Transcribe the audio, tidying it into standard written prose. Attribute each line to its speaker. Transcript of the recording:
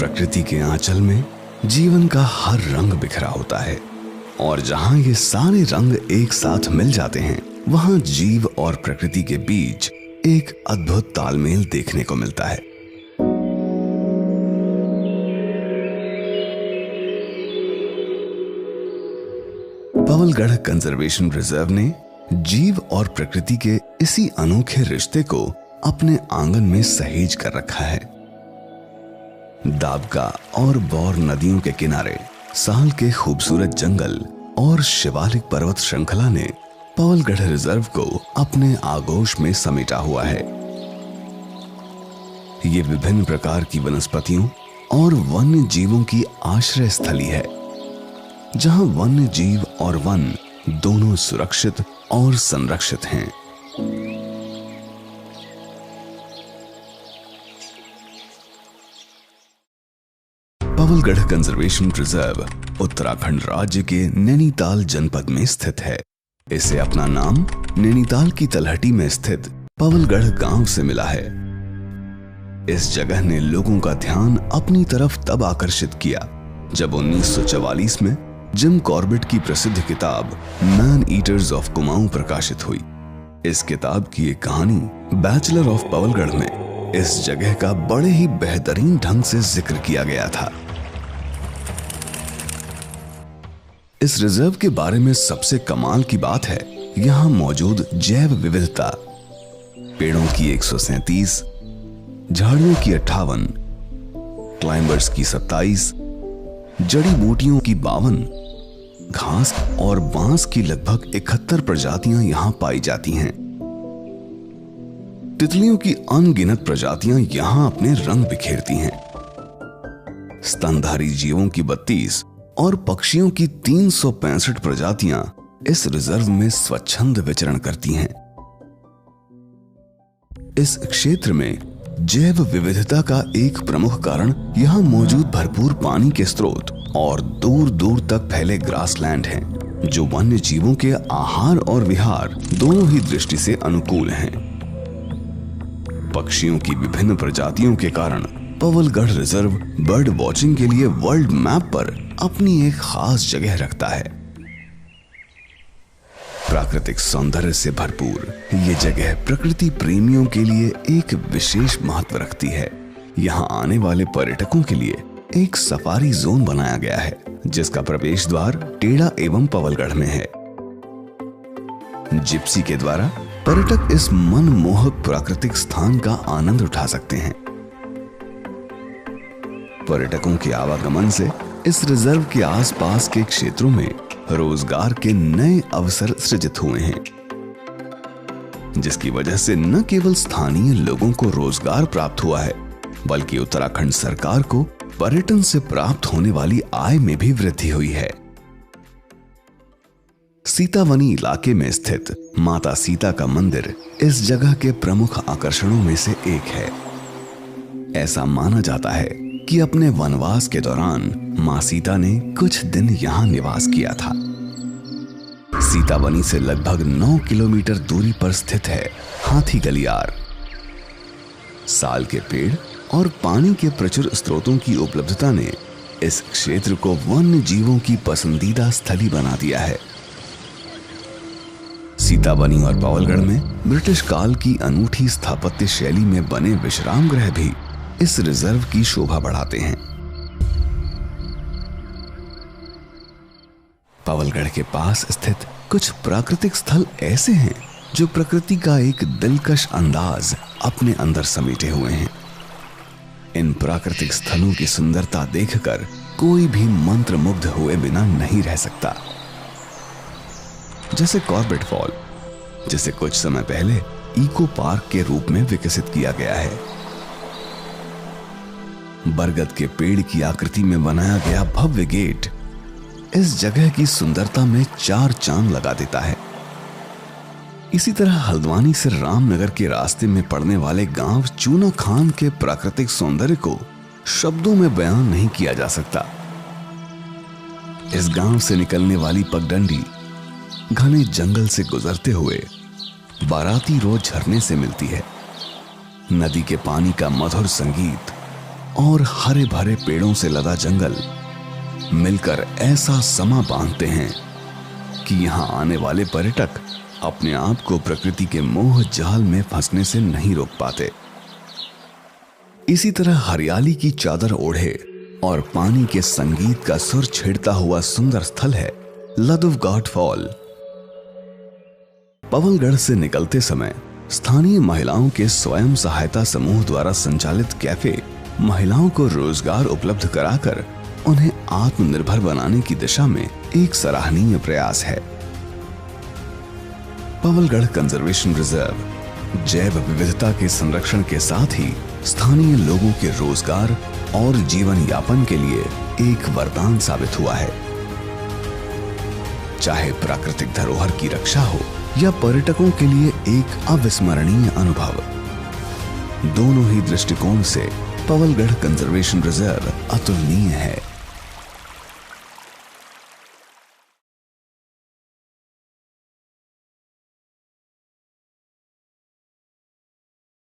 Speaker 1: प्रकृति के आंचल में जीवन का हर रंग बिखरा होता है और जहां ये सारे रंग एक साथ मिल जाते हैं वहां जीव और प्रकृति के बीच एक अद्भुत तालमेल देखने को मिलता है। पवलगढ़ कंजर्वेशन रिजर्व ने जीव और प्रकृति के इसी अनोखे रिश्ते को अपने आंगन में सहेज कर रखा है। दाबका और बौर नदियों के किनारे साल के खूबसूरत जंगल और शिवालिक पर्वत श्रृंखला ने पवलगढ़ रिजर्व को अपने आगोश में समेटा हुआ है। ये विभिन्न प्रकार की वनस्पतियों और वन्य जीवों की आश्रय स्थली है, जहां वन्य जीव और वन दोनों सुरक्षित और संरक्षित हैं। पवलगढ़ कंजर्वेशन रिजर्व उत्तराखंड राज्य के नैनीताल जनपद में स्थित है। इसे अपना नाम नैनीताल की तलहटी में स्थित पवलगढ़ गांव से मिला है। इस जगह ने लोगों का ध्यान अपनी तरफ तब आकर्षित किया जब 1944 में जिम कॉर्बेट की प्रसिद्ध किताब मैन ईटर्स ऑफ कुमाऊं प्रकाशित हुई। इस किताब की एक कहानी बैचलर ऑफ पवलगढ़ में इस जगह का बड़े ही बेहतरीन ढंग से जिक्र किया गया था। इस रिजर्व के बारे में सबसे कमाल की बात है यहां मौजूद जैव विविधता। पेड़ों की 137, झाड़ियों की 58, क्लाइंबर्स की 27, जड़ी बूटियों की 52, घास और बांस की लगभग 71 प्रजातियां यहां पाई जाती हैं। तितलियों की अनगिनत प्रजातियां यहां अपने रंग बिखेरती हैं। स्तनधारी जीवों की 32 और पक्षियों की 365 प्रजातियां इस रिजर्व में स्वच्छंद विचरण करती हैं। इस क्षेत्र में जैव विविधता का एक प्रमुख कारण यहां मौजूद भरपूर पानी के स्रोत और दूर दूर तक फैले ग्रासलैंड हैं, जो वन्य जीवों के आहार और विहार दोनों ही दृष्टि से अनुकूल हैं। पक्षियों की विभिन्न प्रजातियों के कारण पवलगढ़ रिजर्व बर्ड वॉचिंग के लिए वर्ल्ड मैप पर अपनी एक खास जगह रखता है। प्राकृतिक सौंदर्य से भरपूर ये जगह प्रकृति प्रेमियों के लिए एक विशेष महत्व रखती है। यहाँ आने वाले पर्यटकों के लिए एक सफारी जोन बनाया गया है, जिसका प्रवेश द्वार टेढ़ा एवं पवलगढ़ में है। जिप्सी के द्वारा पर्यटक इस मनमोहक प्राकृतिक स्थान का आनंद उठा सकते हैं। पर्यटकों के आवागमन से इस रिजर्व के आसपास के क्षेत्रों में रोजगार के नए अवसर सृजित हुए हैं, जिसकी वजह से न केवल स्थानीय लोगों को रोजगार प्राप्त हुआ है, बल्कि उत्तराखंड सरकार को पर्यटन से प्राप्त होने वाली आय में भी वृद्धि हुई है। सीतावनी इलाके में स्थित माता सीता का मंदिर इस जगह के प्रमुख आकर्षणों में से एक है। ऐसा माना जाता है कि अपने वनवास के दौरान मां सीता ने कुछ दिन यहां निवास किया था। सीतावनी से लगभग 9 किलोमीटर दूरी पर स्थित है हाथी गलियार। साल के पेड़ और पानी के प्रचुर स्रोतों की उपलब्धता ने इस क्षेत्र को वन्य जीवों की पसंदीदा स्थली बना दिया है। सीतावनी और पवलगढ़ में ब्रिटिश काल की अनूठी स्थापत्य शैली में बने विश्राम गृह भी इस रिजर्व की शोभा बढ़ाते हैं। पवलगढ़ के पास स्थित कुछ प्राकृतिक स्थल ऐसे हैं जो प्रकृति का एक दिलकश अंदाज अपने अंदर समेटे हुए हैं। इन प्राकृतिक स्थलों की सुंदरता देखकर कोई भी मंत्रमुग्ध हुए बिना नहीं रह सकता। जैसे कॉर्बेट फॉल, जिसे कुछ समय पहले इको पार्क के रूप में विकसित किया गया है। बरगद के पेड़ की आकृति में बनाया गया भव्य गेट इस जगह की सुंदरता में 4 चांद लगा देता है। इसी तरह हल्द्वानी से रामनगर के रास्ते में पड़ने वाले गांव चूना खान के प्राकृतिक सौंदर्य को शब्दों में बयान नहीं किया जा सकता। इस गांव से निकलने वाली पगडंडी घने जंगल से गुजरते हुए बाराती रोज झरने से मिलती है। नदी के पानी का मधुर संगीत और हरे भरे पेड़ों से लदा जंगल मिलकर ऐसा समा बांधते हैं कि यहाँ आने वाले पर्यटक अपने आप को प्रकृति के मोह जाल में फंसने से नहीं रोक पाते। इसी तरह हरियाली की चादर ओढ़े और पानी के संगीत का सुर छेड़ता हुआ सुंदर स्थल है लदुवगॉड फॉल। पवलगढ़ से निकलते समय स्थानीय महिलाओं के स्वयं सहायता समूह द्वारा संचालित कैफे महिलाओं को रोजगार उपलब्ध कराकर उन्हें आत्मनिर्भर बनाने की दिशा में एक सराहनीय प्रयास है। पवलगढ़ कंजर्वेशन रिजर्व जैव विविधता के संरक्षण के साथ ही स्थानीय लोगों के रोजगार और जीवन यापन के लिए एक वरदान साबित हुआ है। चाहे प्राकृतिक धरोहर की रक्षा हो या पर्यटकों के लिए एक अविस्मरणीय अनुभव, दोनों ही दृष्टिकोण से पवलगढ़ कंजर्वेशन रिजर्व अतुलनीय है।